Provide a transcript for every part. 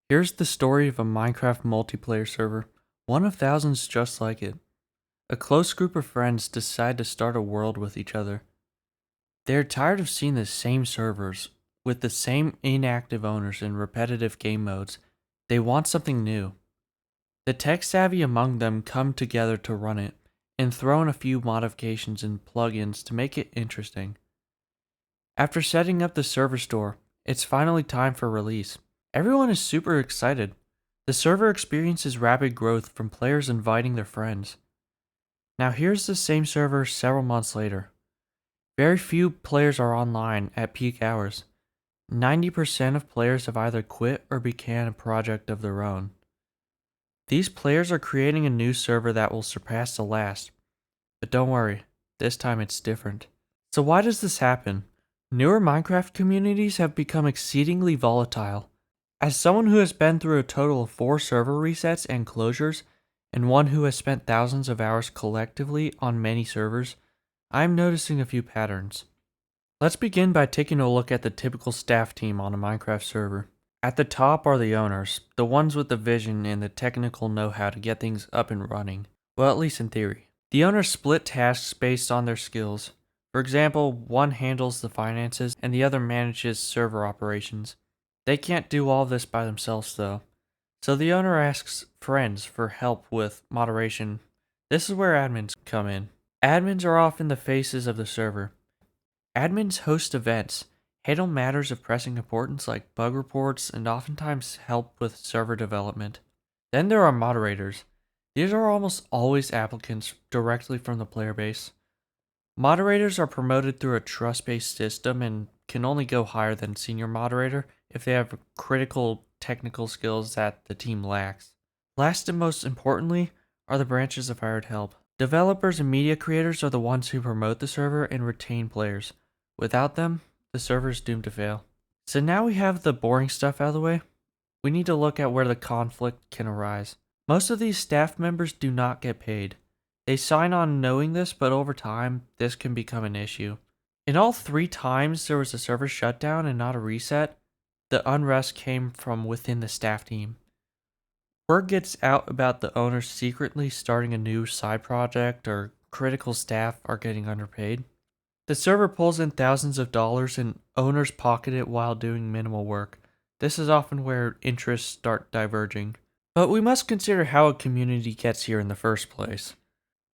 Here's the story of a Minecraft multiplayer server, one of thousands just like it. A close group of friends decide to start a world with each other. They're tired of seeing the same servers, with the same inactive owners and repetitive game modes. They want something new. The tech savvy among them come together to run it, and throw in a few modifications and plugins to make it interesting. After setting up the server store, it's finally time for release. Everyone is super excited. The server experiences rapid growth from players inviting their friends. Now here's the same server several months later. Very few players are online at peak hours. 90% of players have either quit or began a project of their own. These players are creating a new server that will surpass the last. But don't worry, this time it's different. So why does this happen? Newer Minecraft communities have become exceedingly volatile. As someone who has been through a total of 4 server resets and closures, and one who has spent thousands of hours collectively on many servers, I'm noticing a few patterns. Let's begin by taking a look at the typical staff team on a Minecraft server. At the top are the owners, the ones with the vision and the technical know-how to get things up and running. Well, at least in theory. The owners split tasks based on their skills. For example, one handles the finances and the other manages server operations. They can't do all this by themselves though. So the owner asks friends for help with moderation. This is where admins come in. Admins are often the faces of the server. Admins host events, handle matters of pressing importance like bug reports, and oftentimes help with server development. Then there are moderators. These are almost always applicants directly from the player base. Moderators are promoted through a trust-based system and can only go higher than senior moderator if they have critical technical skills that the team lacks. Last and most importantly are the branches of hired help. Developers and media creators are the ones who promote the server and retain players. Without them, the server is doomed to fail. So now we have the boring stuff out of the way. We need to look at where the conflict can arise. Most of these staff members do not get paid. They sign on knowing this, but over time, this can become an issue. In all 3 times there was a server shutdown and not a reset, the unrest came from within the staff team. Word gets out about the owners secretly starting a new side project or critical staff are getting underpaid. The server pulls in thousands of dollars and owners pocket it while doing minimal work. This is often where interests start diverging. But we must consider how a community gets here in the first place.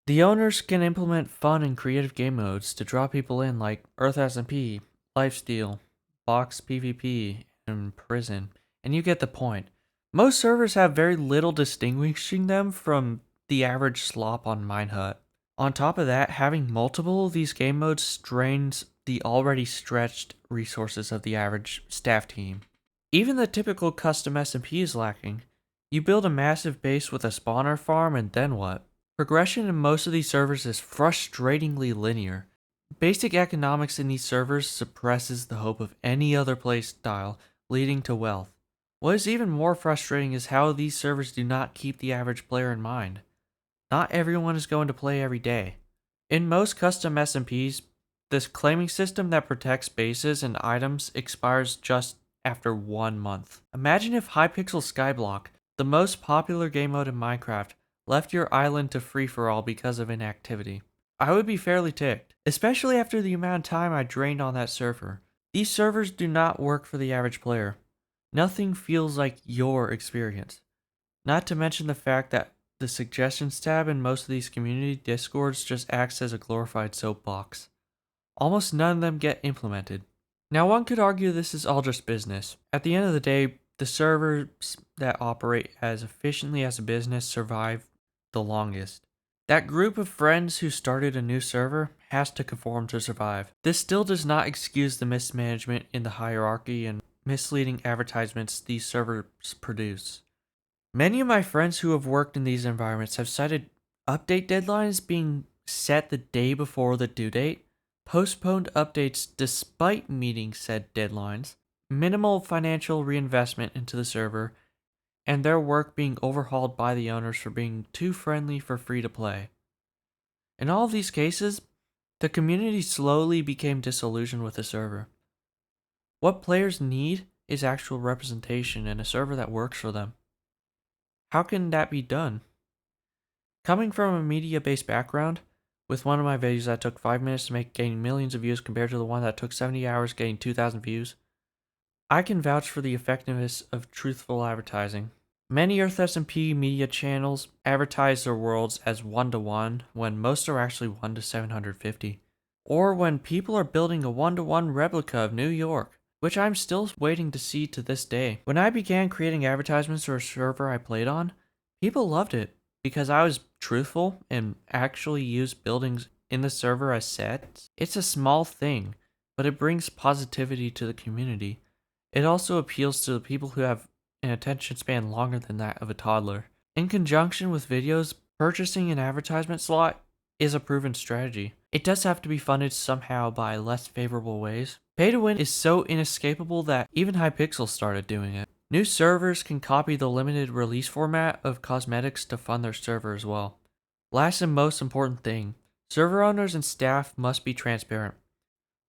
The owners can implement fun and creative game modes to draw people in like Earth SMP, Lifesteal, Box PvP, and Prison, and you get the point. Most servers have very little distinguishing them from the average slop on Minehut. On top of that, having multiple of these game modes strains the already stretched resources of the average staff team. Even the typical custom SMP is lacking. You build a massive base with a spawner farm and then what? Progression in most of these servers is frustratingly linear. Basic economics in these servers suppresses the hope of any other play style, leading to wealth. What is even more frustrating is how these servers do not keep the average player in mind. Not everyone is going to play every day. In most custom SMPs, this claiming system that protects bases and items expires just after 1 month. Imagine if Hypixel Skyblock, the most popular game mode in Minecraft, left your island to free-for-all because of inactivity. I would be fairly ticked, especially after the amount of time I drained on that server. These servers do not work for the average player. Nothing feels like your experience. Not to mention the fact that the suggestions tab in most of these community discords just acts as a glorified soapbox. Almost none of them get implemented. Now one could argue this is all just business. At the end of the day, the servers that operate as efficiently as a business survive the longest. That group of friends who started a new server has to conform to survive. This still does not excuse the mismanagement in the hierarchy and misleading advertisements these servers produce. Many of my friends who have worked in these environments have cited update deadlines being set the day before the due date, postponed updates despite meeting said deadlines, minimal financial reinvestment into the server, and their work being overhauled by the owners for being too friendly for free to play. In all of these cases, the community slowly became disillusioned with the server. What players need is actual representation and a server that works for them. How can that be done? Coming from a media-based background, with one of my videos that took 5 minutes to make gaining millions of views compared to the one that took 70 hours getting 2,000 views, I can vouch for the effectiveness of truthful advertising. Many Earth S&P media channels advertise their worlds as 1-to-1 when most are actually 1 to 750. Or when people are building a 1-to-1 replica of New York, which I'm still waiting to see to this day. When I began creating advertisements for a server I played on, people loved it because I was truthful and actually used buildings in the server as sets. It's a small thing, but it brings positivity to the community. It also appeals to the people who have an attention span longer than that of a toddler. In conjunction with videos, purchasing an advertisement slot is a proven strategy. It does have to be funded somehow by less favorable ways. Pay to win is so inescapable that even Hypixel started doing it. New servers can copy the limited release format of cosmetics to fund their server as well. Last and most important thing, server owners and staff must be transparent.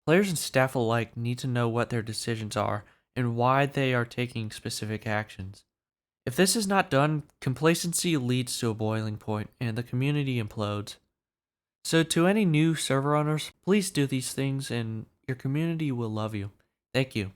Players and staff alike need to know what their decisions are and why they are taking specific actions. If this is not done, complacency leads to a boiling point and the community implodes. So to any new server owners, please do these things and your community will love you. Thank you.